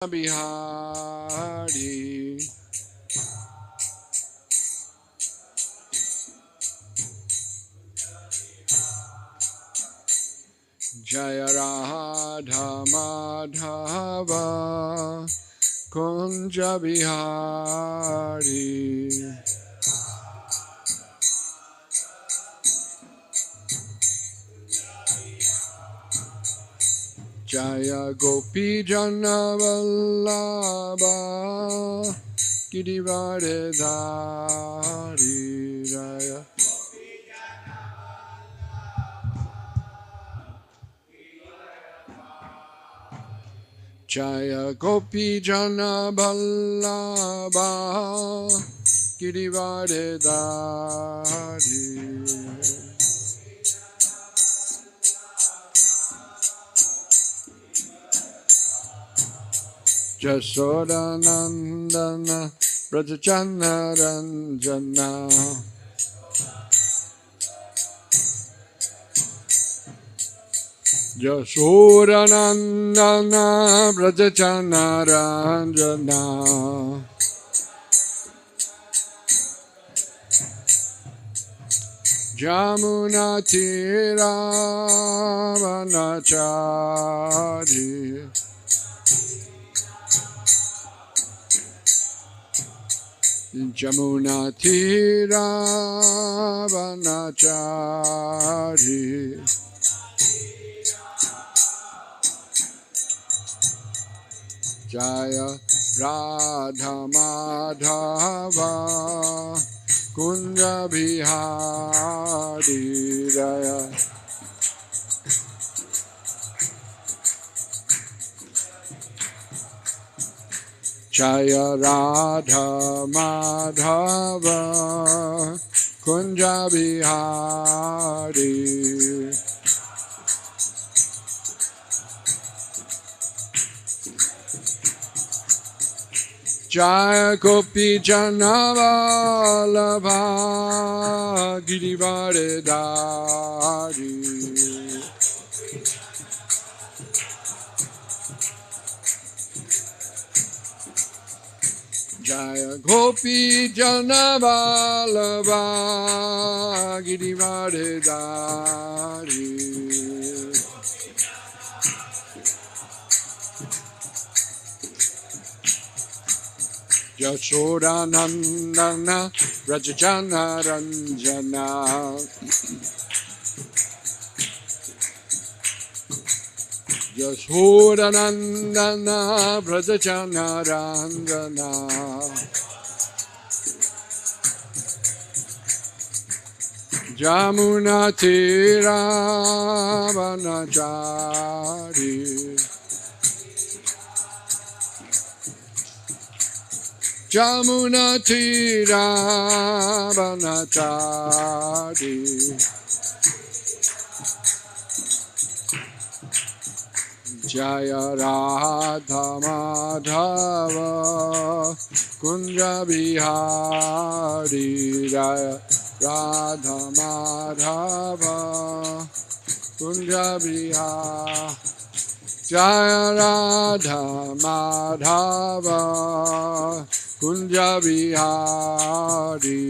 Bihari. Jaya Radha Madhava Kunja Bihari. Jaya Gopi Jana Vallabha Girivaradhari. Jaya Jaya Gopi Jana Vallabha Girivaradhari. Jasoda Nandana Brajachana Ranjana Jasoda Nandana Brajachana Ranjana Jamuna Tira Vanachari Jamuna Tira Vanachari Jaya Radha Madhava Kunja Bihari Jaya Jaya Radha Madhava Kunja Bihari Jaya Gopi Jana Vallabha Girivaradhari Jaya Gopi Jana Vallabha Girivaradhari Jasoda Nandana Brajachana Ranjana Jasoda Nandana Brajachana Ranjana Jamuna Tira Vanachari Jamuna Tira Vanachari Jaya Radha Madhava Kunja Bihari Jaya Radha Madhava Kunja Bihari Jaya Radha Madhava Kunja Bihari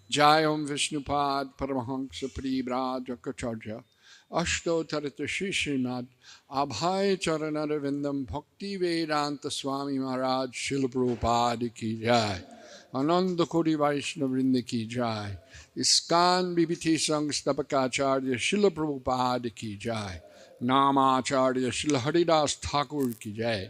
Jai Om Vishnupad Paramahansa Parivraj Akacharya Ashto Tarita Shishimad Abhay Charanarvindam Bhakti Vedanta Swami Maharaj Srila Prabhupada Ki Jai Ananda Koti Vaishnava Vrinda Ki Jai ISKCON Bibiti Sangstapakacharya Srila Prabhupada Ki Jai Namacharya Srila Haridas Thakur Ki Jai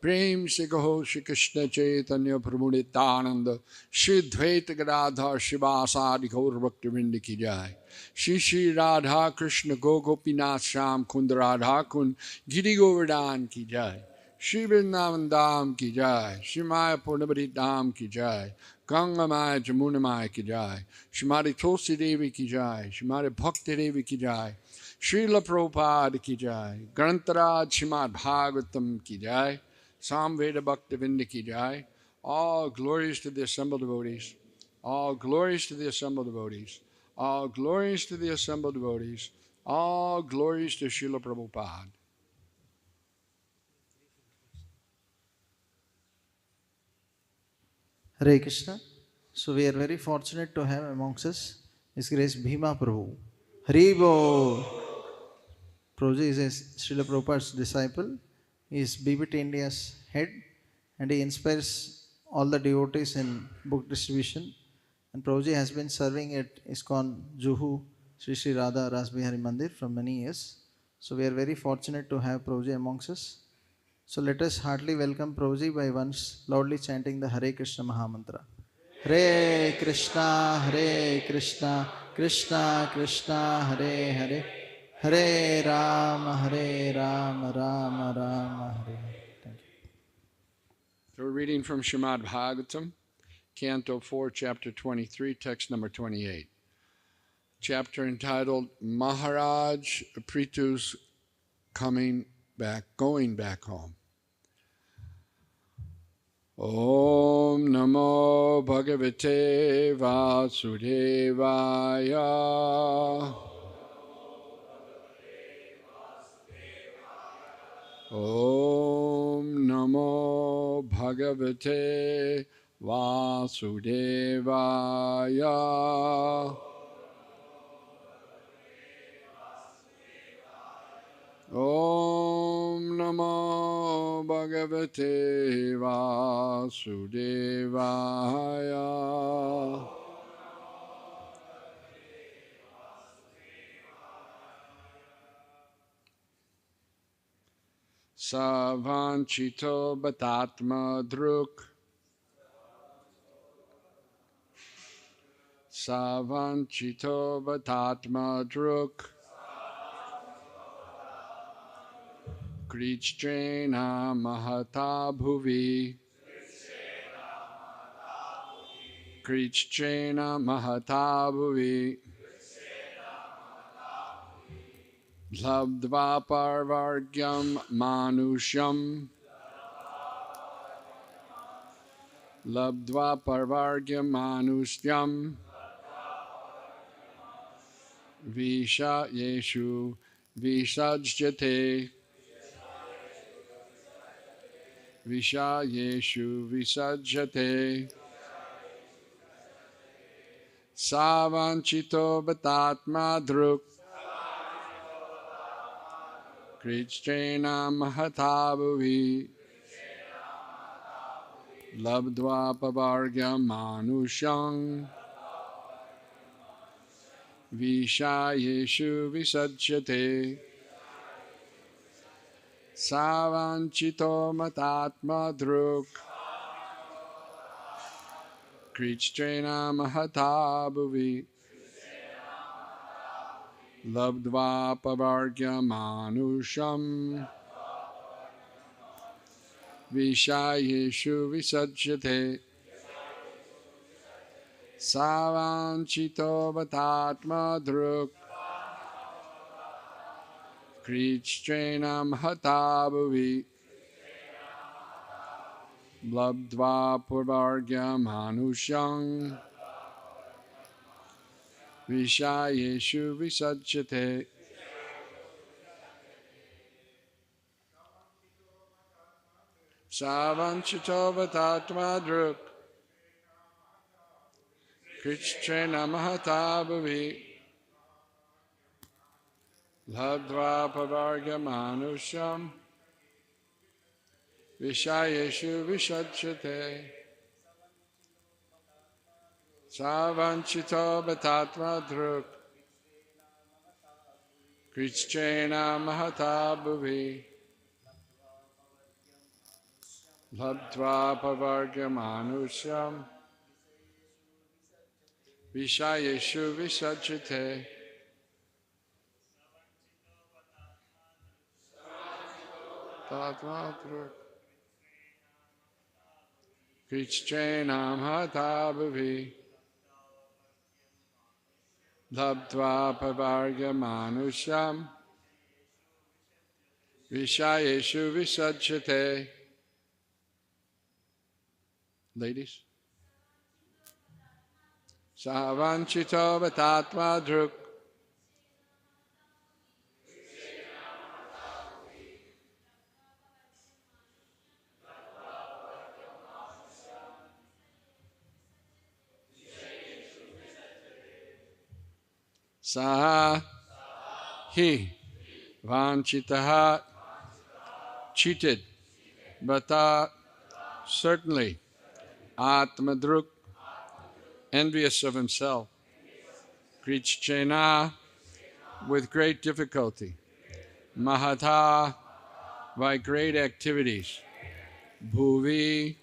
Prem se kaho Shri Krishna Chaitanya Prabhu Nityananda Shri Dvaita Gadadhar Shivasadi Gaur Bhakti Vrinda Ki Jai Shri Shri Radha Krishna Gopinath Sham Kund Radha Kund Giri Govardhan Ki Jai Shri Vrindavan Dham Ki Jai Shri Maya Purnabhati Dham Ki Jai Ganga Maya Jamuna Maya Ki Jai Shrimati Tulsi Devi Ki Jai Shrimati Bhakti Devi Ki Jai Srila Prabhupada Ki Jai Grantaraj Srimad Bhagavatam Ki Jai Samveda Bhakti Vinda Ki Jai. All glories to the assembled devotees. All glories to the assembled devotees. All glories to the assembled devotees. All glories to Srila Prabhupada. Hare Krishna. So we are very fortunate to have amongst us His Grace Bhima Prabhu. Haribo! Prabhuji is a Srila Prabhupada's disciple. He is BBT India's head and he inspires all the devotees in book distribution. And Prabhuji has been serving at ISKCON Juhu Sri Sri Radha Rasbihari Mandir for many years. So we are very fortunate to have Prabhuji amongst us. So let us heartily welcome Prabhuji by once loudly chanting the Hare Krishna Mahamantra. Hare Krishna, Krishna Krishna, Hare Hare, Hare Rama, Rama Rama, Hare Hare. Thank you. So we're reading from Srimad Bhagavatam, Canto 4, Chapter 23, text number 28. Chapter entitled Maharaj Pritu's Going Back Home. Om Namo Bhagavate Vasudevaya. Om Namo Bhagavate Vasudevaya. Om Namo Bhagavate Vasudevaya. Savanchito Batatma Druk. Savanchito Batatma Druk. Krichena Mahata Bhuvi. Krichena Mahata Bhuvi. Labdva Parvargyam Manusham. Labdva Parvargyam Manusyam. Visha Yeshu Visajjate. Visha Yeshu Visajjate. Savanchito Batatma Druk. Krichena Mahata Bhuvi. Labdva Pavargyam Manusham. Visha Yeshu Visajjate. Savanchito Matatma Druk. Krichena Mahata Bhuvi. Labdva Pavargya Manusham. Vishayeshu Visajjate. Savanchito Vatatma Druk. Krichena Mahata Bhuvi. Labdva Pavargya Manusham. Vishayeshu Visajjate. Savanchito Vatatma Druk. Krichena Mahata Bhuvi. Labdva Pavargya Manusham. Vishayeshu Visajjate. Savanchito Vatatma Druk. Krichena Mahata Bhuvi. Labdva Pavargya Manusham. Vishayeshu Visajjate. Vatatma Druk. Krichena Mahata Bhuvi. Labdva Pavargya Manusham. Vishayeshu Visajjate. Ladies. savanchito vatatma druk. Saha hi vanchitaha cheated, bata certainly, atmadruk envious of himself, krichchena with great difficulty, mahata by great activities, bhuvi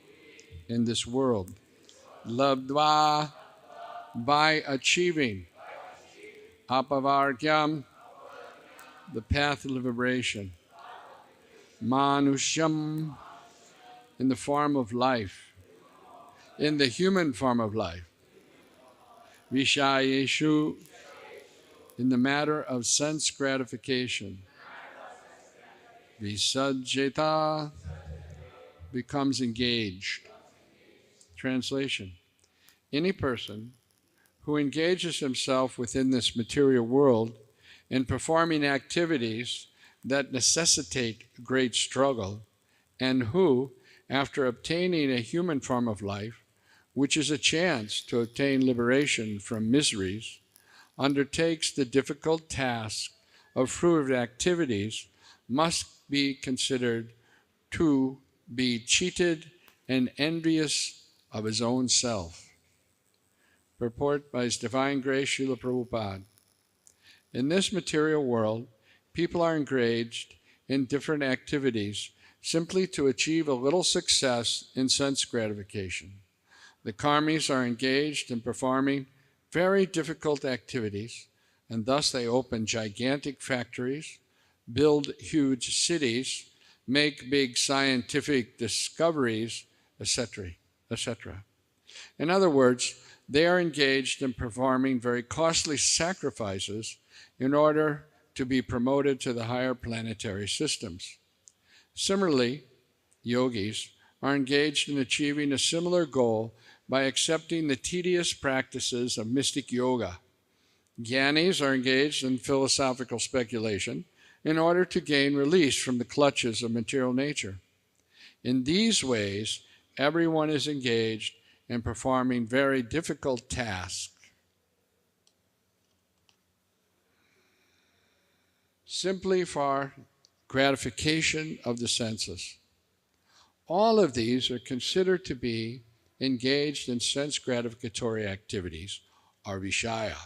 in this world, labdva by achieving, apavargyam the path of liberation, manusham in the form of life, in the human form of life, vishayeshu in the matter of sense gratification, visajjeta becomes engaged. Translation: any person who engages himself within this material world in performing activities that necessitate great struggle, and who, after obtaining a human form of life, which is a chance to obtain liberation from miseries, undertakes the difficult task of fruitive activities, must be considered to be cheated and envious of his own self. Purport by His Divine Grace Srila Prabhupada. In this material world, people are engaged in different activities simply to achieve a little success in sense gratification. The karmis are engaged in performing very difficult activities, and thus they open gigantic factories, build huge cities, make big scientific discoveries, etc., etc. In other words, they are engaged in performing very costly sacrifices in order to be promoted to the higher planetary systems. Similarly, yogis are engaged in achieving a similar goal by accepting the tedious practices of mystic yoga. Jnanis are engaged in philosophical speculation in order to gain release from the clutches of material nature. In these ways, everyone is engaged in performing very difficult tasks simply for gratification of the senses. All of these are considered to be engaged in sense gratificatory activities, or vishaya,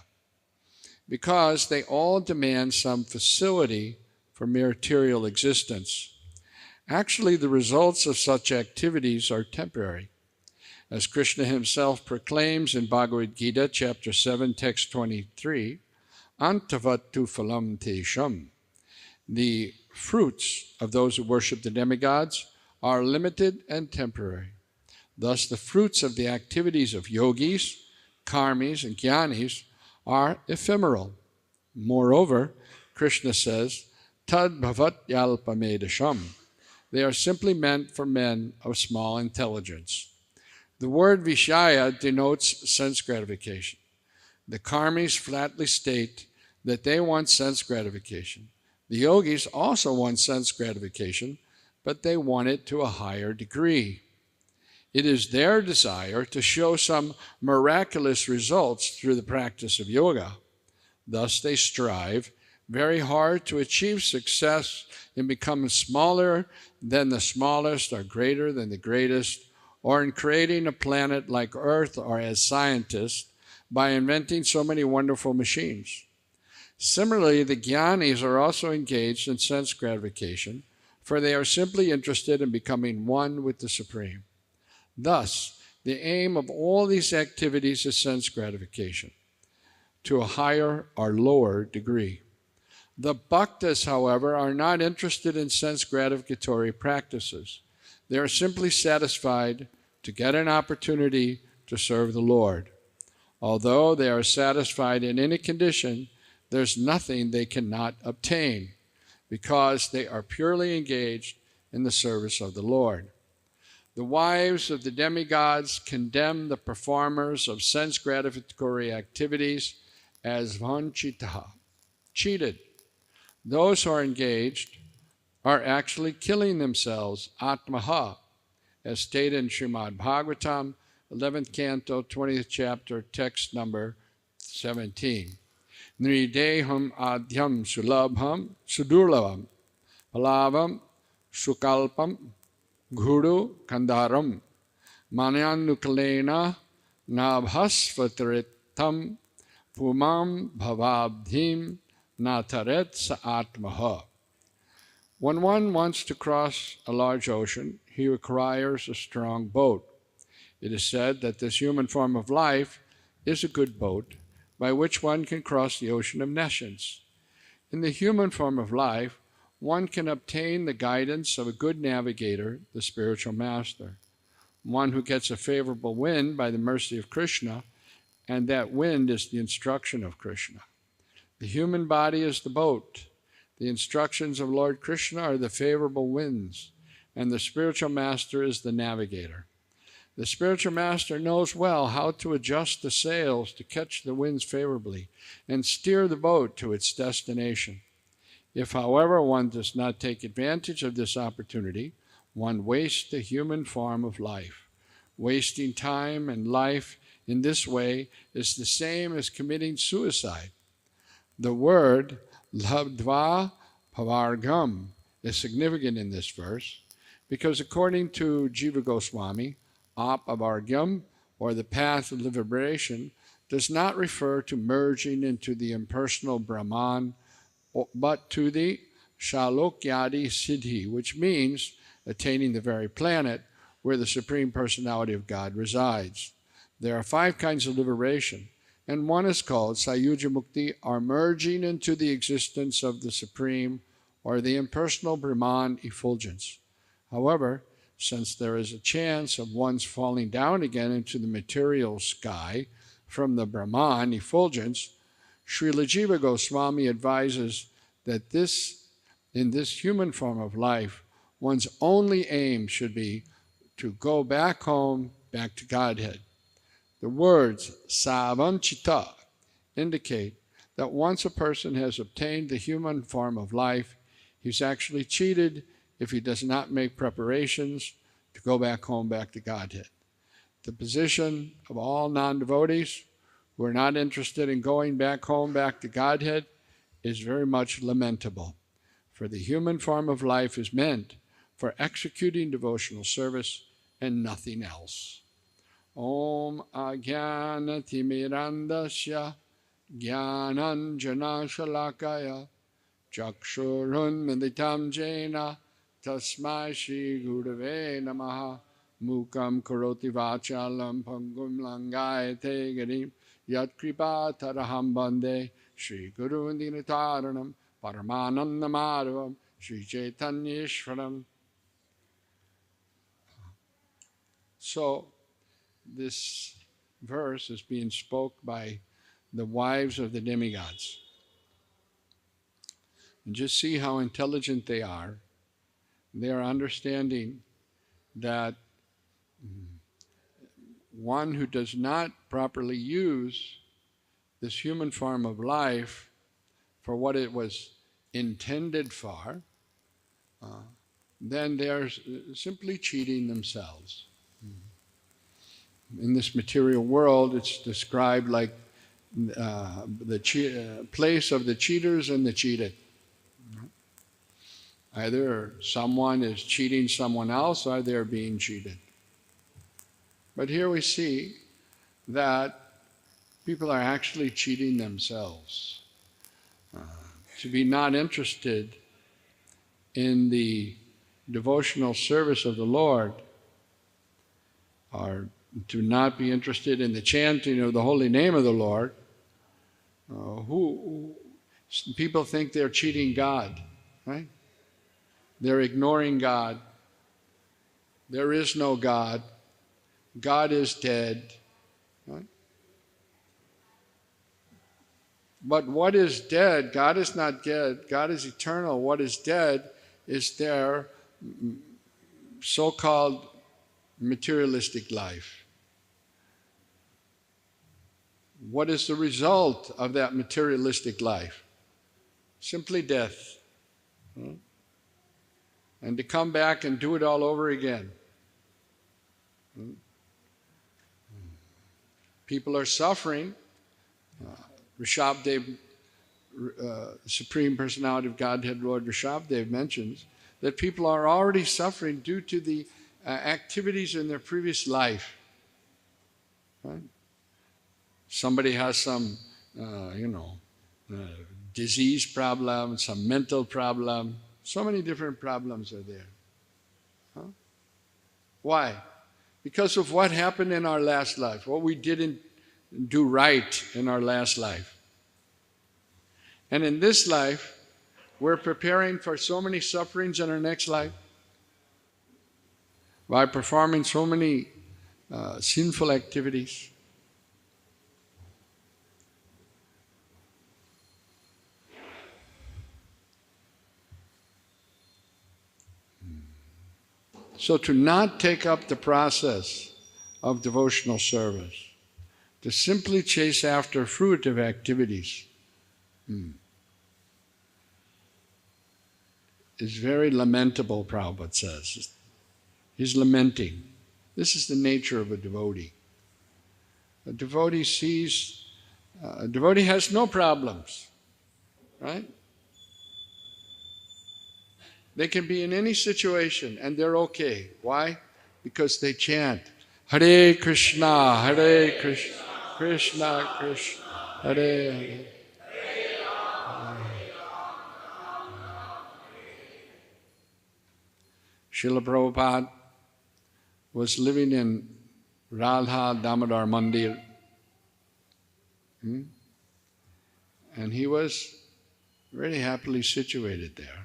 because they all demand some facility for material existence. Actually, the results of such activities are temporary. As Krishna himself proclaims in Bhagavad Gita, chapter 7, text 23, Antavattu phalam tesham. The fruits of those who worship the demigods are limited and temporary. Thus, the fruits of the activities of yogis, karmis, and jnanis are ephemeral. Moreover, Krishna says, Tad bhavat yalpamedasham. They are simply meant for men of small intelligence. The word vishaya denotes sense gratification. The karmis flatly state that they want sense gratification. The yogis also want sense gratification, but they want it to a higher degree. It is their desire to show some miraculous results through the practice of yoga. Thus, they strive very hard to achieve success in becoming smaller than the smallest or greater than the greatest, or in creating a planet like Earth, or as scientists, by inventing so many wonderful machines. Similarly, the jnanis are also engaged in sense gratification, for they are simply interested in becoming one with the Supreme. Thus, the aim of all these activities is sense gratification, to a higher or lower degree. The bhaktas, however, are not interested in sense gratificatory practices. They are simply satisfied to get an opportunity to serve the Lord. Although they are satisfied in any condition, there's nothing they cannot obtain, because they are purely engaged in the service of the Lord. The wives of the demigods condemn the performers of sense gratificatory activities as vanchitaha, cheated. Those who are engaged are actually killing themselves, atmaha, as stated in Srimad Bhagavatam, 11th canto, 20th chapter, text number 17. Nrideham adhyam sulabham sudurlavam palavam sukalpam guru kandaram manyanukalena nabhasvataritam pumam bhavabdhim nataret sa atmaha. When one wants to cross a large ocean, he requires a strong boat. It is said that this human form of life is a good boat by which one can cross the ocean of nescience. In the human form of life, one can obtain the guidance of a good navigator, the spiritual master, one who gets a favorable wind by the mercy of Krishna, and that wind is the instruction of Krishna. The human body is the boat. The instructions of Lord Krishna are the favorable winds, and the spiritual master is the navigator. The spiritual master knows well how to adjust the sails to catch the winds favorably and steer the boat to its destination. If, however, one does not take advantage of this opportunity, one wastes the human form of life. Wasting time and life in this way is the same as committing suicide. The word labdva pavargam is significant in this verse because according to Jiva Goswami, apavargyam, or the path of liberation, does not refer to merging into the impersonal Brahman, but to the Shalokyadi Siddhi, which means attaining the very planet where the Supreme Personality of God resides. There are 5 kinds of liberation, and one is called Sayuja Mukti, or merging into the existence of the Supreme or the impersonal Brahman effulgence. However, since there is a chance of one's falling down again into the material sky from the Brahman effulgence, Srila Jiva Goswami advises that in this human form of life, one's only aim should be to go back home, back to Godhead. The words savanchita indicate that once a person has obtained the human form of life, he's actually cheated if he does not make preparations to go back home, back to Godhead. The position of all non-devotees who are not interested in going back home, back to Godhead, is very much lamentable. For the human form of life is meant for executing devotional service and nothing else. Om Ajnanatimirandasya Jnananjana Shalakaya Chakshurun Militam Jena Tasmai Shri Gurave Namaha Mukam Karoti Vachalam Pangum Langayate Garim Yat Kripa Taraham Bande Shri Guru Dinataranam Paramananda Madhavam Shri Chaitanyeshwaram. So, this verse is being spoke by the wives of the demigods. And just see how intelligent they are. They are understanding that one who does not properly use this human form of life for what it was intended for, then they are simply cheating themselves. In this material world, it's described like the place of the cheaters and the cheated. Either someone is cheating someone else or they're being cheated. But here we see that people are actually cheating themselves. To be not interested in the devotional service of the Lord, or to not be interested in the chanting of the holy name of the Lord, people think they're cheating God, right? They're ignoring God. There is no God. God is dead. Right? But what is dead? God is not dead. God is eternal. What is dead is their so-called materialistic life. What is the result of that materialistic life? Simply death. And to come back and do it all over again. People are suffering. Rishabdev, Supreme Personality of Godhead, Lord Rishabdev mentions that people are already suffering due to the activities in their previous life. Right? Somebody has some, disease problem, some mental problem. So many different problems are there. Huh? Why? Because of what happened in our last life, what we didn't do right in our last life. And in this life, we're preparing for so many sufferings in our next life by performing so many sinful activities. So to not take up the process of devotional service, to simply chase after fruitive activities, is very lamentable, Prabhupada says. He's lamenting. This is the nature of a devotee. A devotee a devotee has no problems, right? They can be in any situation and they're okay. Why? Because they chant, Hare Krishna, Hare Krishna, Krishna Krishna, Hare Hare. Srila Prabhupada was living in Radha Damodar Mandir. And he was very happily situated there.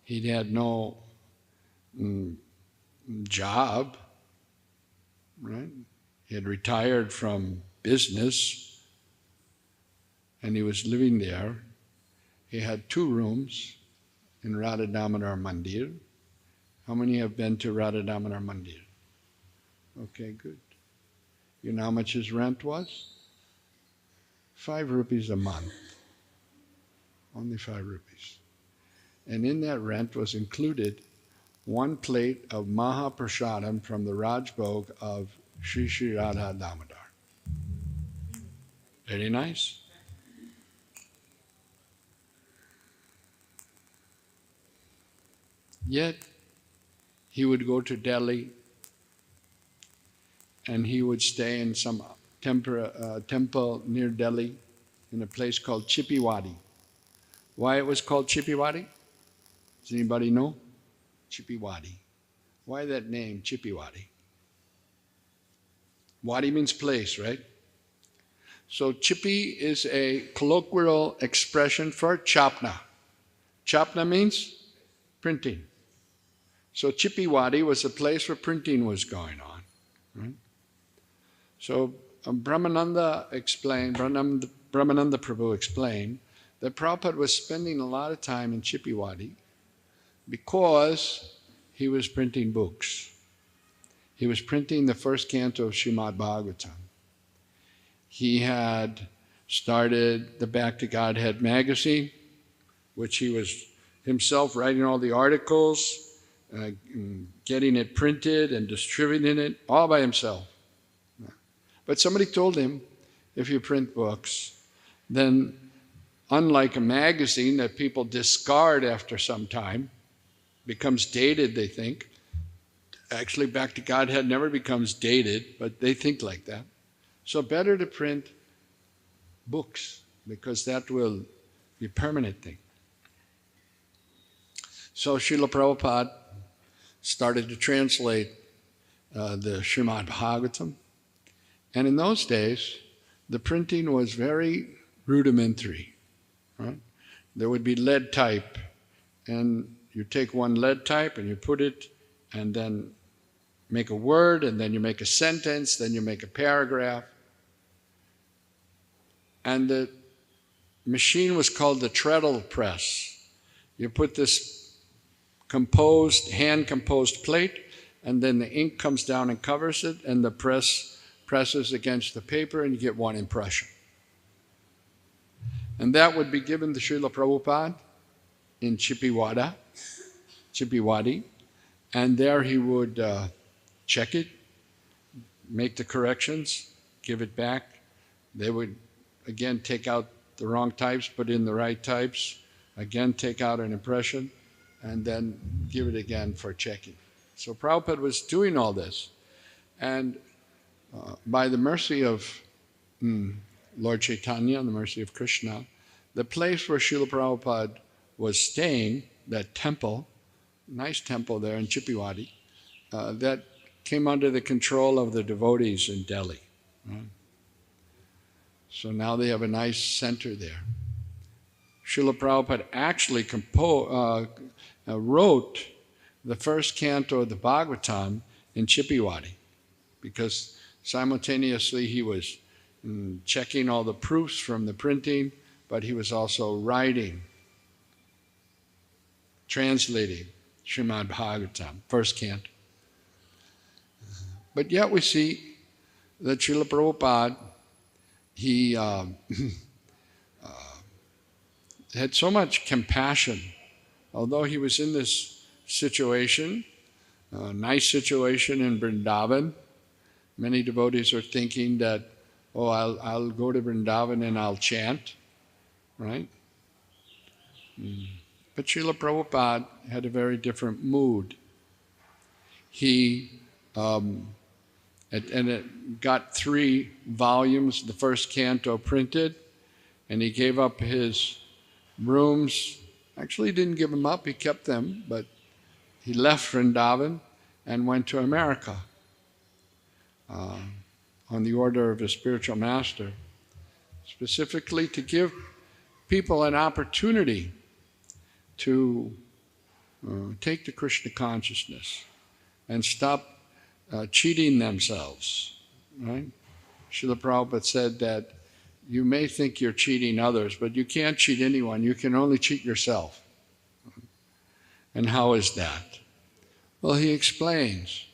He had no job, right? He had retired from business and he was living there. He had 2 rooms in Radha Damodar Mandir. How many have been to Radha Damodar Mandir? Okay, good. You know how much his rent was? 5 rupees a month. Only 5 rupees. And in that rent was included 1 plate of Mahaprasadam from the Rajbhog of Sri Sri Radha Damodar. Very nice. Yet, he would go to Delhi and he would stay in some temple near Delhi in a place called Chippiwadi. Why it was called Chippiwadi? Does anybody know? Chippiwadi. Why that name, Chippiwadi? Wadi means place, right? So Chippy is a colloquial expression for Chapna. Chapna means printing. So Chippiwadi was a place where printing was going on. Right? So Brahmananda Prabhu explained that Prabhupada was spending a lot of time in Chippiwadi because he was printing books. He was printing the first canto of Srimad Bhagavatam. He had started the Back to Godhead magazine, which he was himself writing all the articles, getting it printed and distributing it all by himself. But somebody told him, if you print books, then unlike a magazine that people discard after some time, becomes dated, they think. Actually, Back to Godhead never becomes dated, but they think like that. So better to print books, because that will be a permanent thing. So Srila Prabhupada started to translate the Srimad Bhagavatam. And in those days, the printing was very rudimentary. Right? There would be lead type, and you take one lead type and you put it, and then make a word, and then you make a sentence, then you make a paragraph. And the machine was called the treadle press. You put this hand-composed plate, and then the ink comes down and covers it, and the press presses against the paper, and you get one impression. And that would be given to Srila Prabhupada in Chippiwadi, and there he would check it, make the corrections, give it back. They would again take out the wrong types, put in the right types, again take out an impression, and then give it again for checking. So Prabhupada was doing all this, and by the mercy of Lord Chaitanya and the mercy of Krishna, the place where Srila Prabhupada was staying, that temple, nice temple there in Chippiwadi, that came under the control of the devotees in Delhi. Right? So now they have a nice center there. Srila Prabhupada actually wrote the first canto of the Bhagavatam in Chippiwadi, because simultaneously he was checking all the proofs from the printing, but he was also writing, translating Srimad Bhagavatam, first canto. But yet we see that Srila Prabhupada, he had so much compassion, although he was in this situation, a nice situation in Vrindavan. Many devotees are thinking that, oh, I'll go to Vrindavan and I'll chant, right? But Srila Prabhupada had a very different mood. He it got 3 volumes, the first canto printed, and he gave up his rooms. Actually, he didn't give them up, he kept them, but he left Vrindavan and went to America on the order of his spiritual master, specifically to give people an opportunity to take to Krishna consciousness and stop cheating themselves, right? Srila Prabhupada said that you may think you're cheating others, but you can't cheat anyone. You can only cheat yourself. And how is that? Well, he explains,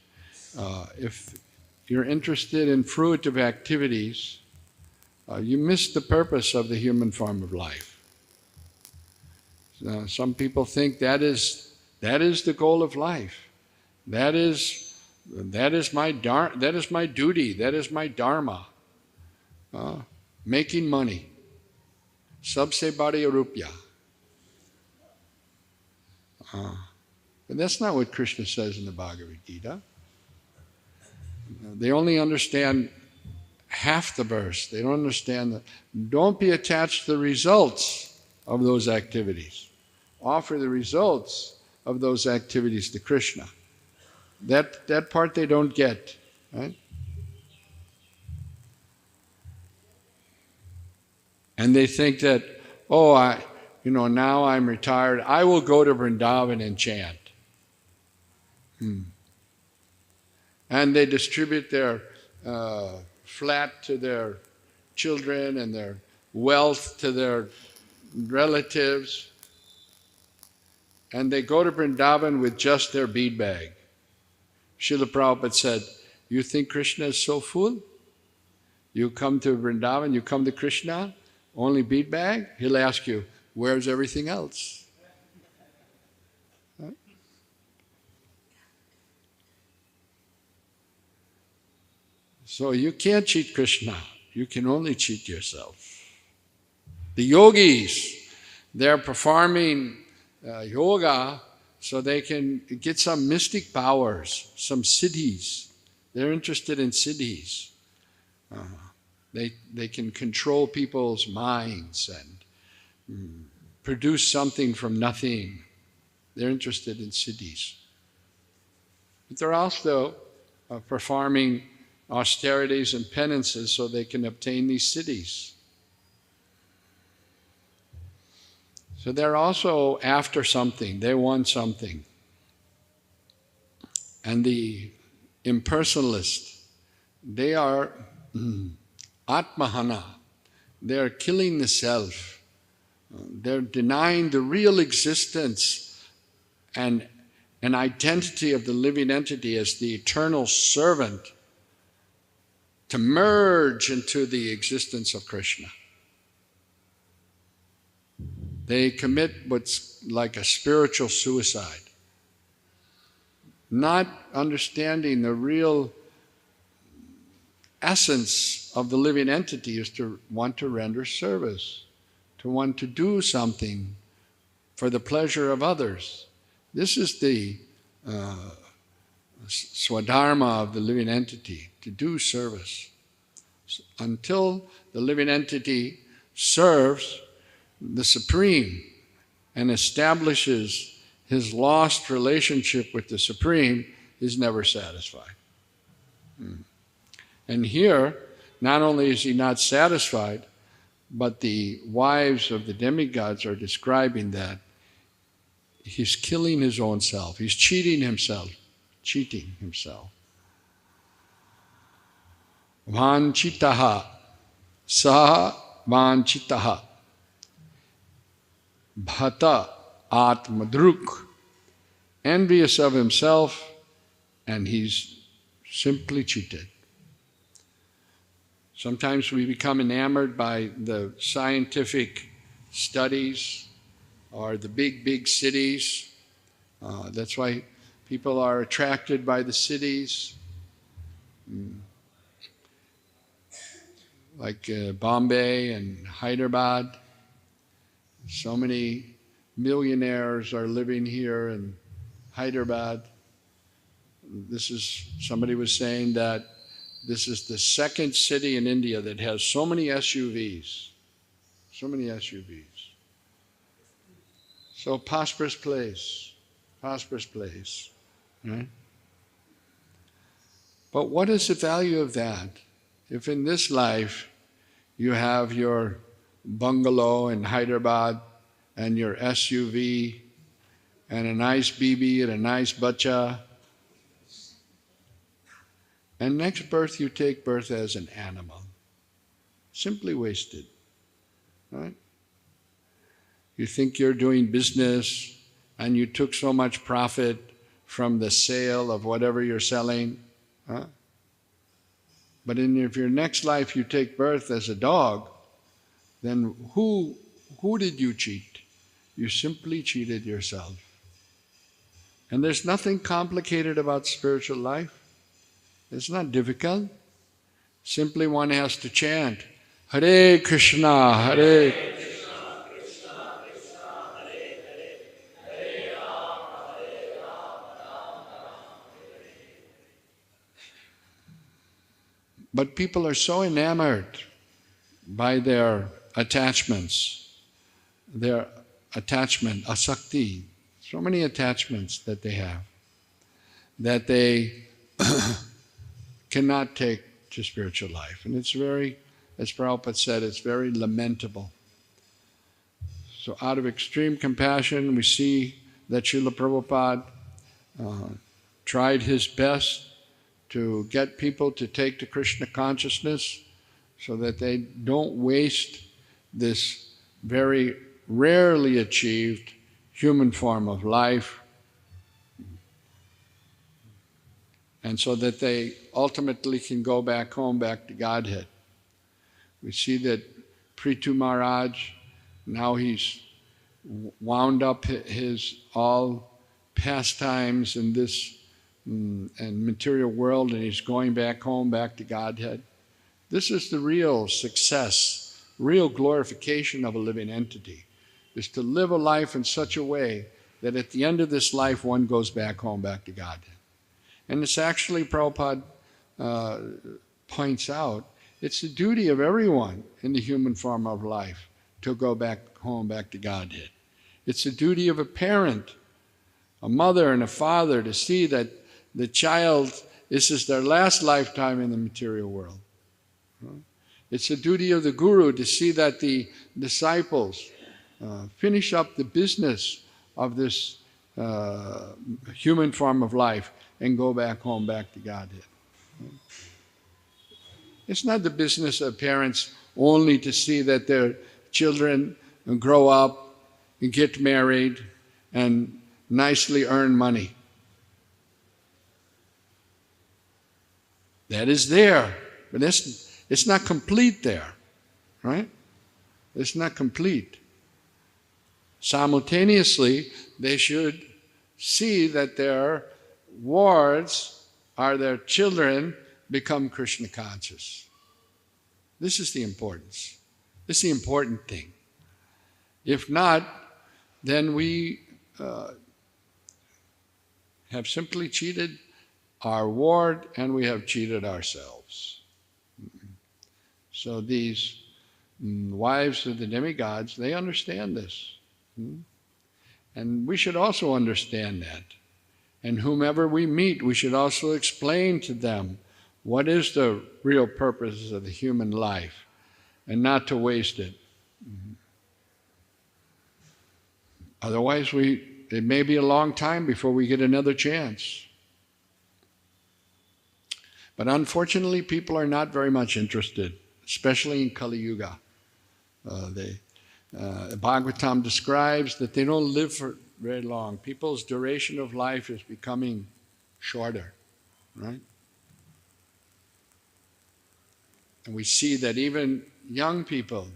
if you're interested in fruitive activities, you miss the purpose of the human form of life. Some people think that is the goal of life. That is my duty. That is my dharma. Making money. Sabse badi rupya. But that's not what Krishna says in the Bhagavad Gita. They only understand half the verse. They don't understand that. Don't be attached to the results of those activities. Offer the results of those activities to Krishna. That part they don't get, right? And they think that, now I'm retired, I will go to Vrindavan and chant. And they distribute their flat to their children and their wealth to their relatives. And they go to Vrindavan with just their bead bag. Srila Prabhupada said, you think Krishna is so full? You come to Vrindavan, you come to Krishna, only bead bag? He'll ask you, where's everything else? Right? So you can't cheat Krishna. You can only cheat yourself. The yogis, they're performing yoga so they can get some mystic powers, some siddhis. They're interested in siddhis. They can control people's minds and produce something from nothing. They're interested in siddhis. But they're also performing austerities and penances so they can obtain these siddhis. So they're also after something, they want something. And the impersonalists, they are atmahana, they're killing the self. They're denying the real existence and an identity of the living entity as the eternal servant to merge into the existence of Krishna. They commit what's like a spiritual suicide, not understanding the real essence of the living entity is to want to render service, to want to do something for the pleasure of others. This is the swadharma of the living entity, to do service. Until the living entity serves the Supreme and establishes his lost relationship with the Supreme, he's never satisfied. And here, not only is he not satisfied, but the wives of the demigods are describing that he's killing his own self. He's cheating himself. Vanchitaha, saha vanchitaha, bhata atmadruk, envious of himself, and he's simply cheated. Sometimes we become enamored by the scientific studies or the big cities. That's why people are attracted by the cities. Like Bombay and Hyderabad. So many millionaires are living here in Hyderabad. Somebody was saying that this is the second city in India that has so many SUVs. So many SUVs. So prosperous place. Right? But what is the value of that? If in this life you have your bungalow in Hyderabad and your SUV and a nice bibi and a nice bacha, and next birth you take birth as an animal, simply wasted, right? You think you're doing business and you took so much profit from the sale of whatever you're selling, huh? But if your next life you take birth as a dog, then who did you cheat? You simply cheated yourself. And there's nothing complicated about spiritual life. It's not difficult. Simply one has to chant, Hare Krishna, Hare Krishna, Krishna Krishna, Hare Hare, Hare Rama, Rama Rama. But people are so enamored by their attachments, asakti, so many attachments that they have, that they cannot take to spiritual life. And it's very, as Prabhupada said, it's very lamentable. So out of extreme compassion, we see that Srila Prabhupada tried his best to get people to take to Krishna consciousness so that they don't waste this very rarely achieved human form of life, and so that they ultimately can go back home, back to Godhead. We see that Prithu Maharaj, now he's wound up his all pastimes in this and material world, and he's going back home, back to Godhead. This is the real success, real glorification of a living entity, is to live a life in such a way that at the end of this life one goes back home, back to Godhead. And it's actually, Prabhupada points out, it's the duty of everyone in the human form of life to go back home, back to Godhead. It's the duty of a parent, a mother and a father, to see that the child, this is their last lifetime in the material world. It's the duty of the guru to see that the disciples finish up the business of this human form of life and go back home, back to Godhead. It's not the business of parents only to see that their children grow up and get married and nicely earn money. That is there, but it's not complete there, right? It's not complete. Simultaneously, they should see that their wards or their children become Krishna conscious. This is the importance. This is the important thing. If not, then we have simply cheated our ward and we have cheated ourselves. So these wives of the demigods, they understand this. And we should also understand that. And whomever we meet, we should also explain to them what is the real purpose of the human life and not to waste it. Otherwise, it may be a long time before we get another chance. But unfortunately, people are not very much interested, especially in Kali Yuga. Bhagavatam describes that they don't live for very long. People's duration of life is becoming shorter, right? And we see that even young people,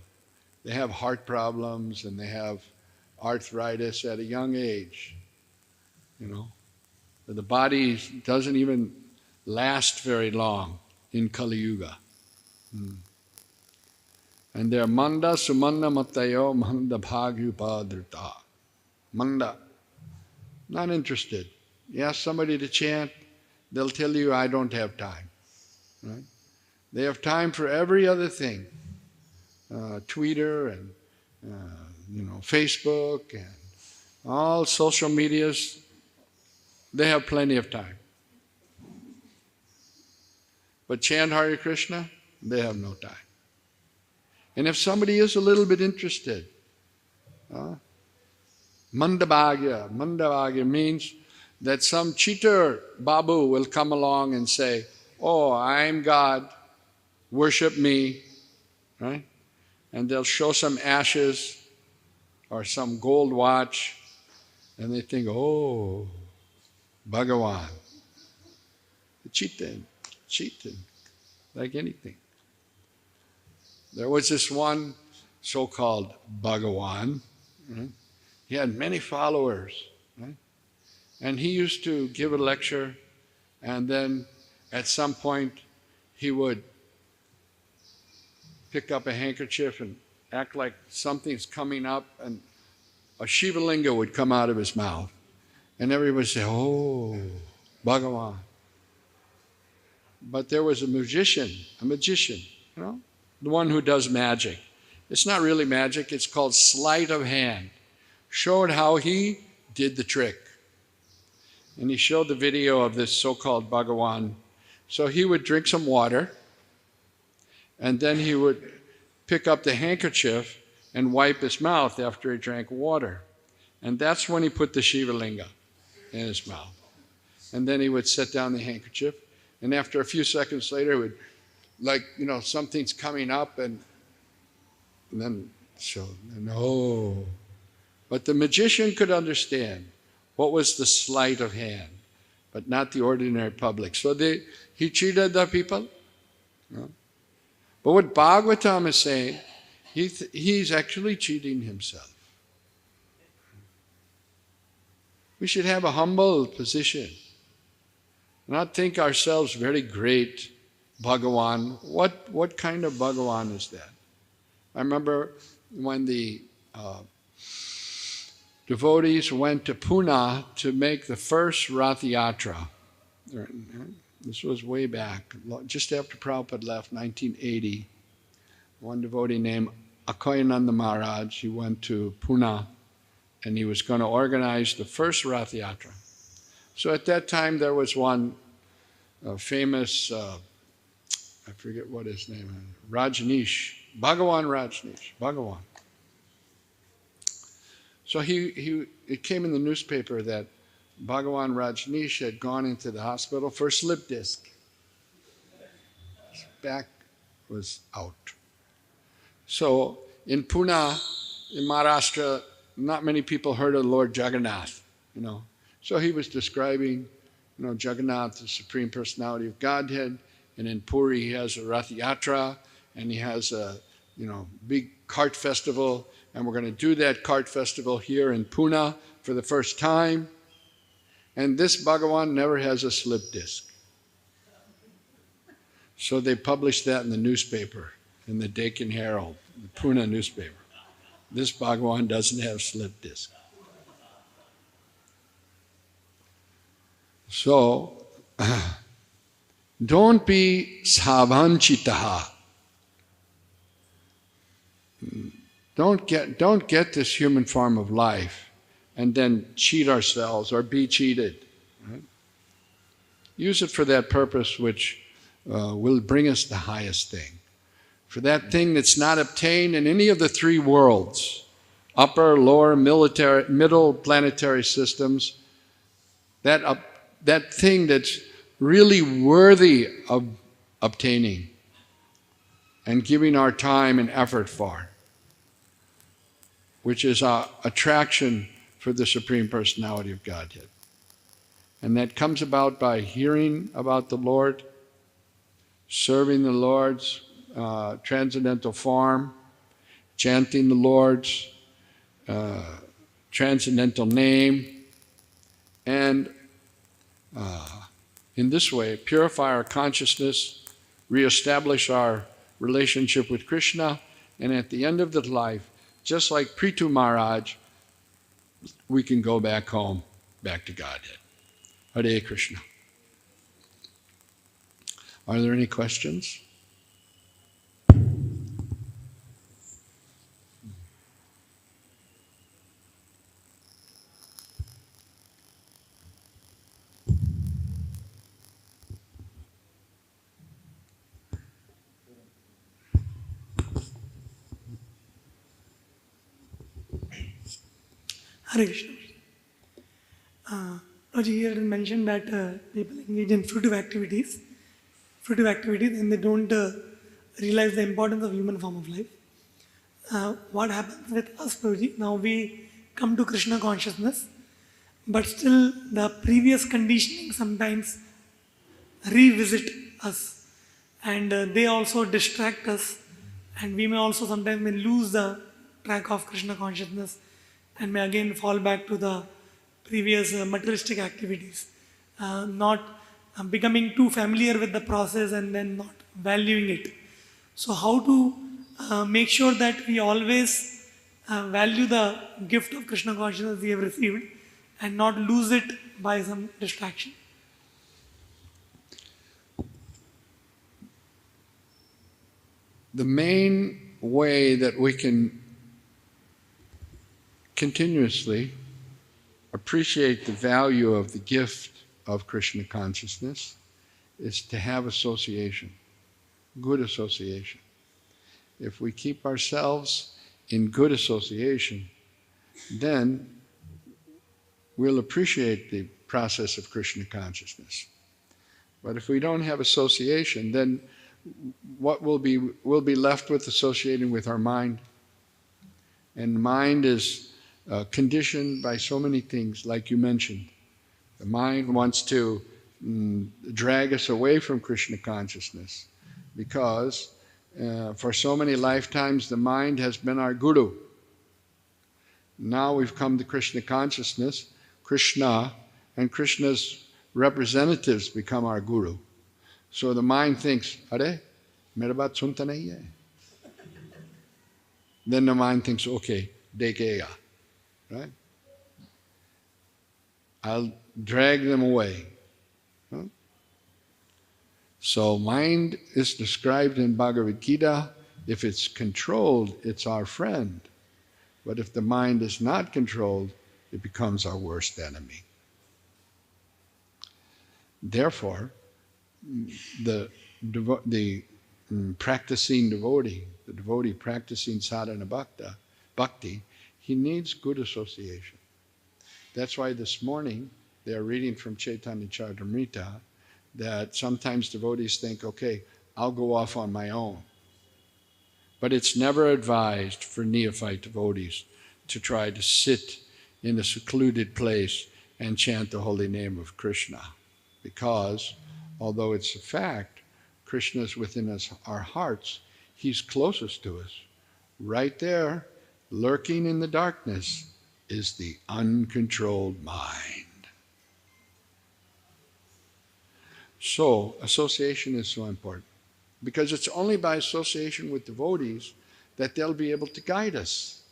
they have heart problems and they have arthritis at a young age. The body doesn't even last very long in Kali Yuga. And they're manda sumanda matayo manda bhagyupadrita. Manda. Not interested. You ask somebody to chant, they'll tell you, I don't have time. Right? They have time for every other thing. Twitter and Facebook and all social medias. They have plenty of time. But chant Hare Krishna, they have no time. And if somebody is a little bit interested, Mandabhagya means that some cheater babu will come along and say, oh, I'm God, worship me, right? And they'll show some ashes or some gold watch, and they think, oh, Bhagavan. Cheating, like anything. There was this one so-called Bhagavan, right? He had many followers, right? And he used to give a lecture, and then at some point he would pick up a handkerchief and act like something's coming up, and a Shiva Linga would come out of his mouth. And everybody would say, oh, Bhagavan. But there was a magician, the one who does magic. It's not really magic, it's called sleight of hand. Showed how he did the trick. And he showed the video of this so-called Bhagavan. So he would drink some water, and then he would pick up the handkerchief and wipe his mouth after he drank water. And that's when he put the Shiva Linga in his mouth. And then he would set down the handkerchief, and after a few seconds later, he would, something's coming up, and then, no. But the magician could understand what was the sleight of hand, but not the ordinary public. So he cheated the people. But what Bhagavatam is saying, he's actually cheating himself. We should have a humble position, not think ourselves very great Bhagavan. What kind of Bhagavan is that? I remember when the devotees went to Pune to make the first Rath Yatra. This was way back, just after Prabhupada left, 1980. One devotee named Akhoyananda Maharaj, he went to Pune, and he was going to organize the first Rath Yatra. So at that time there was one famous, I forget what his name is, Rajneesh, Bhagavan Rajneesh, Bhagavan. So it came in the newspaper that Bhagavan Rajneesh had gone into the hospital for a slip disc. His back was out. So in Pune, in Maharashtra, not many people heard of Lord Jagannath, So he was describing, Jagannath, the Supreme Personality of Godhead, and in Puri he has a Rath Yatra, and he has a big cart festival, and we're going to do that cart festival here in Pune for the first time. And this Bhagavan never has a slip disc. So they published that in the newspaper, in the Deccan Herald, the Pune newspaper. This Bhagavan doesn't have slip disc. So, don't be savanchitaha. Don't get this human form of life and then cheat ourselves or be cheated. Right? Use it for that purpose which will bring us the highest thing. For that thing that's not obtained in any of the three worlds, upper, lower, middle planetary systems, that thing that's really worthy of obtaining and giving our time and effort for, which is our attraction for the Supreme Personality of Godhead. And that comes about by hearing about the Lord, serving the Lord's transcendental form, chanting the Lord's transcendental name, and in this way purify our consciousness, reestablish our relationship with Krishna, and at the end of the life, just like Prithu Maharaj, we can go back home, back to Godhead. Hare Krishna. Are there any questions? Hare Krishna. Raji here mentioned that people engage in fruitive activities, and they don't realize the importance of human form of life. What happens with us, Prabhuji? Now we come to Krishna consciousness, but still the previous conditioning sometimes revisit us, and they also distract us, and we may also sometimes lose the track of Krishna consciousness and may again fall back to the previous materialistic activities, not becoming too familiar with the process and then not valuing it. So how to make sure that we always value the gift of Krishna consciousness we have received and not lose it by some distraction? The main way that we can continuously appreciate the value of the gift of Krishna consciousness is to have association, good association. If we keep ourselves in good association, then we'll appreciate the process of Krishna consciousness. But if we don't have association, then what we'll be left with associating with our mind. And mind is conditioned by so many things, like you mentioned. The mind wants to drag us away from Krishna consciousness because for so many lifetimes the mind has been our guru. Now we've come to Krishna consciousness, Krishna and Krishna's representatives become our guru. So the mind thinks, Are, mera baat sunta nahi hai. Then the mind thinks, okay, dekega. Right? I'll drag them away. Huh? So mind is described in Bhagavad Gita. If it's controlled, it's our friend. But if the mind is not controlled, it becomes our worst enemy. Therefore, the practicing devotee, the devotee practicing sadhana bhakti, he needs good association. That's why this morning they are reading from Chaitanya Charitamrita that sometimes devotees think, okay, I'll go off on my own. But it's never advised for neophyte devotees to try to sit in a secluded place and chant the holy name of Krishna. Because, although it's a fact, Krishna is within us, our hearts. He's closest to us. Right there, lurking in the darkness, is the uncontrolled mind. So, association is so important. Because it's only by association with devotees that they'll be able to guide us.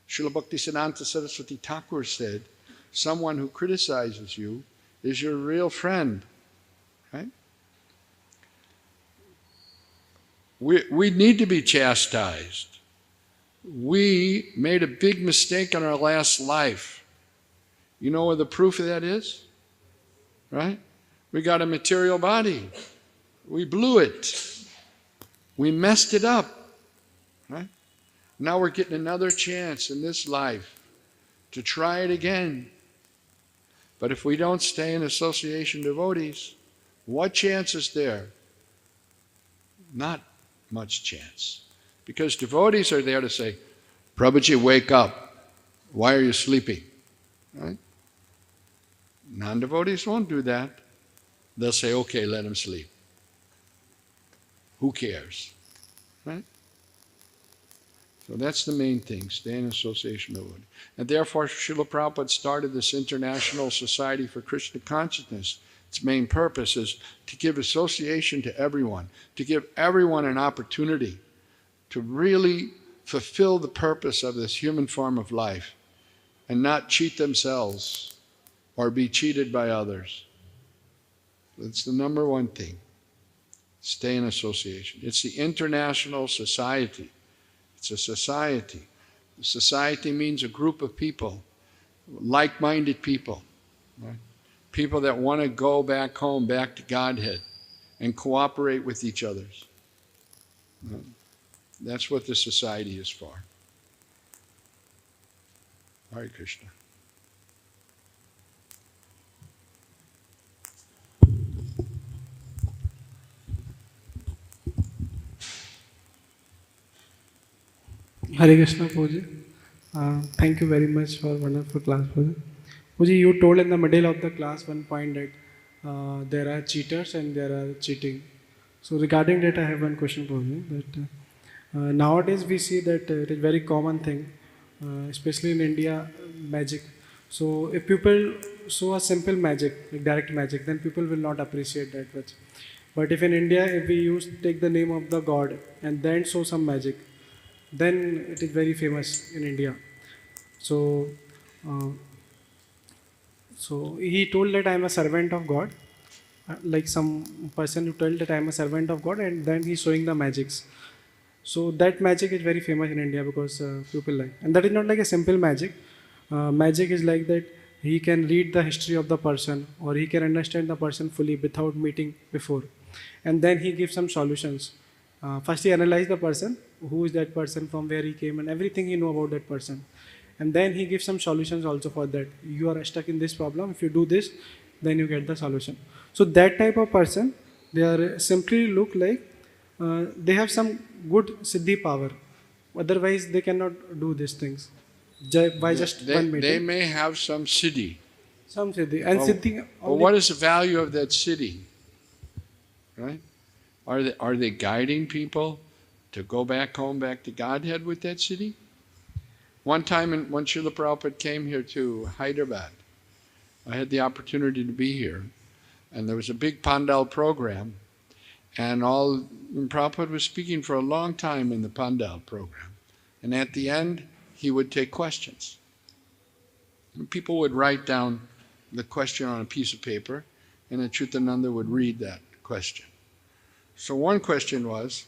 Srila Bhaktisiddhanta Saraswati Thakur said, someone who criticizes you is your real friend. Right? We need to be chastised. We made a big mistake in our last life. You know where the proof of that is? Right? We got a material body. We blew it. We messed it up. Right? Now we're getting another chance in this life to try it again. But if we don't stay in association devotees, what chance is there? Not much chance. Because devotees are there to say, Prabhuji, wake up. Why are you sleeping? Right? Non-devotees won't do that. They'll say, okay, let him sleep. Who cares? Right? So that's the main thing, stay in association devotees. And therefore, Srila Prabhupada started this International Society for Krishna Consciousness. Its main purpose is to give association to everyone, to give everyone an opportunity to really fulfill the purpose of this human form of life and not cheat themselves or be cheated by others. That's the number one thing. Stay in association. It's the International Society. It's a society. The society means a group of people, like-minded people. Right? People that want to go back home, back to Godhead, and cooperate with each other. That's what the society is for. Hare Krishna. Hare Krishna, Pooji. Thank you very much for wonderful class, Pooji. Pooji, you told in the middle of the class one point that there are cheaters and there are cheating. So regarding that, I have one question, Pooji. That nowadays we see that it is very common thing, especially in India, magic. So if people show a simple magic, like direct magic, then people will not appreciate that much. But if in India, if we take the name of the God and then show some magic, then it is very famous in India. So, so he told that I am a servant of God, like some person who told that I am a servant of God, and then he's showing the magics. So that magic is very famous in India because people like, and that is not like a simple magic. Magic is like that he can read the history of the person, or he can understand the person fully without meeting before, and then he gives some solutions. First he analyzes the person, who is that person, from where he came, and everything he know about that person. And then he gives some solutions also for that. You are stuck in this problem, if you do this, then you get the solution. So that type of person, they are simply look like they have some good siddhi power. Otherwise they cannot do these things. By just one meeting. They may have some siddhi. Some siddhi. And siddhi. But what is the value of that siddhi? Right? Are they guiding people to go back home, back to Godhead with that siddhi? One time when Srila Prabhupada came here to Hyderabad, I had the opportunity to be here, and there was a big Pandal program, and Prabhupada was speaking for a long time in the Pandal program, and at the end he would take questions. And people would write down the question on a piece of paper, and then Chutananda would read that question. So one question was,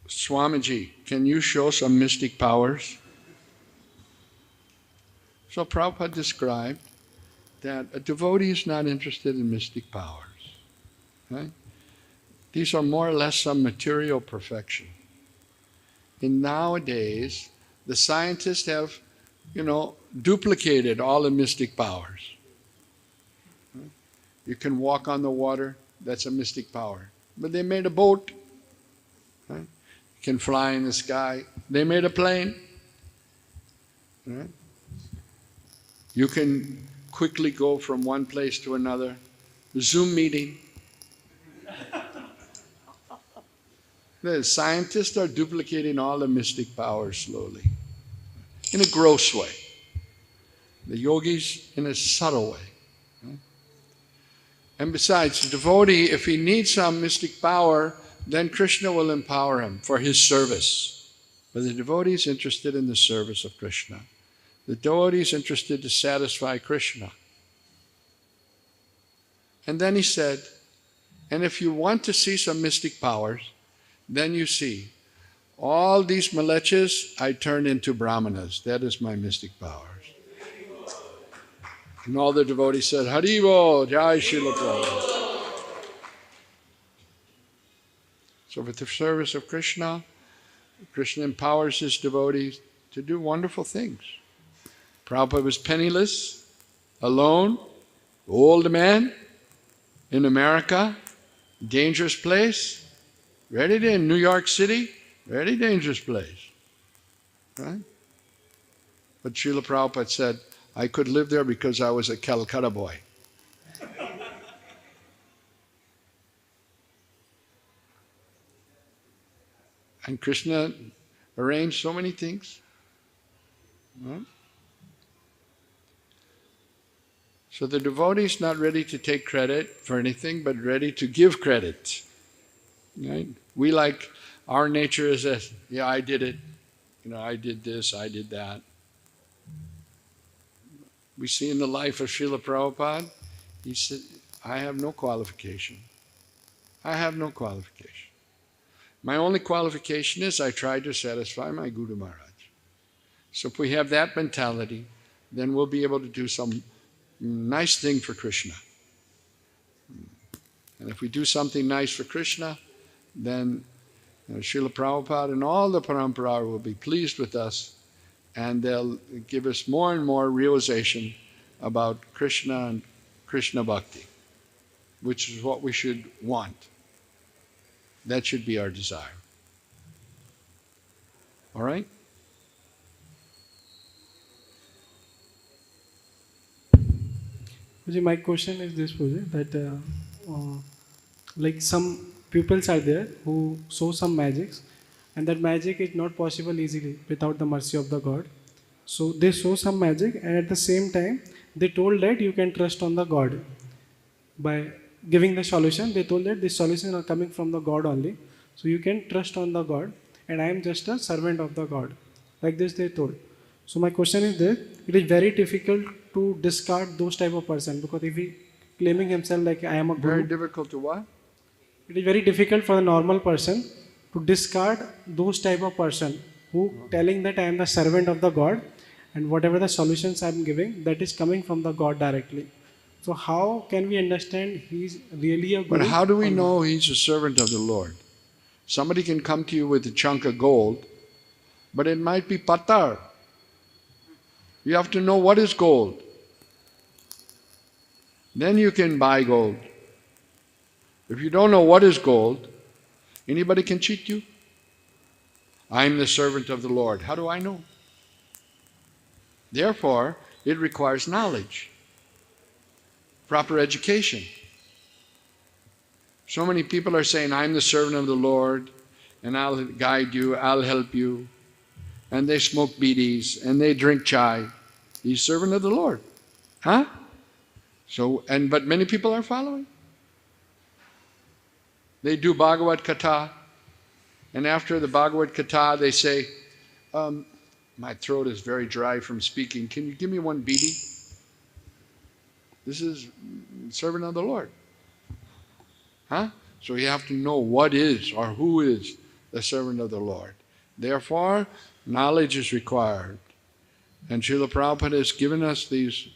Swamiji, can you show some mystic powers? So Prabhupada described that a devotee is not interested in mystic powers. Right? These are more or less some material perfection. And nowadays, the scientists have, duplicated all the mystic powers. You can walk on the water, that's a mystic power. But they made a boat. Right? You can fly in the sky, they made a plane. Right? You can quickly go from one place to another, Zoom meeting. The scientists are duplicating all the mystic powers slowly, in a gross way. The yogis in a subtle way. And besides, the devotee, if he needs some mystic power, then Krishna will empower him for his service. But the devotee is interested in the service of Krishna. The devotee is interested to satisfy Krishna. And then he said, and if you want to see some mystic powers, then you see, all these malechas I turned into brahmanas. That is my mystic powers. And all the devotees said, Haribo, Jai Srila Prabhupada. So with the service of Krishna, Krishna empowers his devotees to do wonderful things. Prabhupada was penniless, alone, old man, in America, dangerous place, in New York City, very dangerous place. Right? But Srila Prabhupada said, I could live there because I was a Calcutta boy. And Krishna arranged so many things. Right? So the devotee is not ready to take credit for anything, but ready to give credit. Right? We like, our nature is this, yeah, I did it. I did this, I did that. We see in the life of Srila Prabhupada, he said, I have no qualification. I have no qualification. My only qualification is I tried to satisfy my Guru Maharaj. So if we have that mentality, then we'll be able to do some nice thing for Krishna. And if we do something nice for Krishna, then Srila Prabhupada and all the parampara will be pleased with us, and they'll give us more and more realization about Krishna and Krishna Bhakti, which is what we should want. That should be our desire. All right? Puji, my question is this, Puji, that like some pupils are there who show some magics, and that magic is not possible easily without the mercy of the God. So they show some magic, and at the same time they told that you can trust on the God. By giving the solution, they told that this solution are coming from the God only, so you can trust on the God, and I am just a servant of the God. Like this they told. So my question is that it is very difficult to discard those type of person, because if he claiming himself like I am a Guru, Very difficult to what? it is very difficult for a normal person to discard those type of person who telling that I am the servant of the God, and whatever the solutions I am giving, that is coming from the God directly. So how can we understand he is really a Guru? But how do we know he's a servant of the Lord? Somebody can come to you with a chunk of gold, but it might be patar. You have to know what is gold. Then you can buy gold. If you don't know what is gold, anybody can cheat you. I'm the servant of the Lord. How do I know? Therefore, it requires knowledge, proper education. So many people are saying, I'm the servant of the Lord, and I'll guide you, I'll help you. And they smoke bidis, and they drink chai. He's servant of the Lord. Huh? But many people are following. They do Bhagavad Katha, and after the Bhagavad Katha, they say, my throat is very dry from speaking. Can you give me one bidi? This is servant of the Lord. Huh? So you have to know what is or who is the servant of the Lord. Therefore, knowledge is required. And Srila Prabhupada has given us these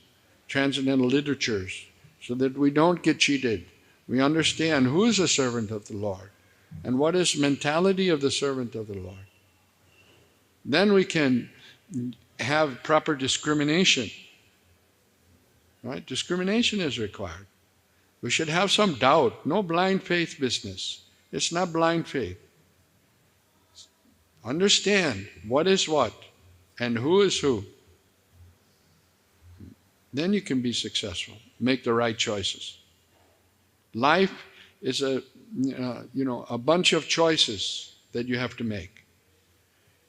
transcendental literatures so that we don't get cheated. We understand who is a servant of the Lord and what is mentality of the servant of the Lord. Then we can have proper discrimination. Right? Discrimination is required. We should have some doubt. No blind faith business. It's not blind faith. Understand what is what and who is who. Then you can be successful. Make the right choices. Life is a bunch of choices that you have to make.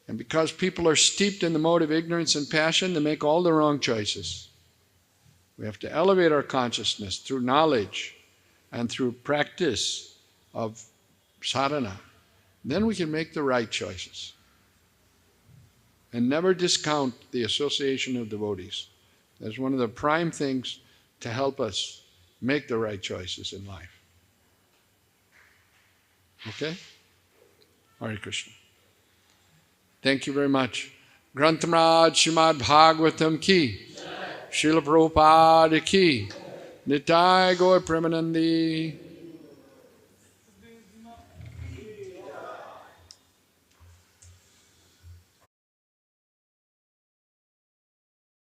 And because people are steeped in the mode of ignorance and passion, they make all the wrong choices. We have to elevate our consciousness through knowledge and through practice of sadhana. Then we can make the right choices. And never discount the association of devotees. That's one of the prime things to help us make the right choices in life. Okay? Hare Krishna. Thank you very much. Granthamraj Srimad Bhagavatam ki, Srila Prabhupada ki, Nitai Gaur Premanandi.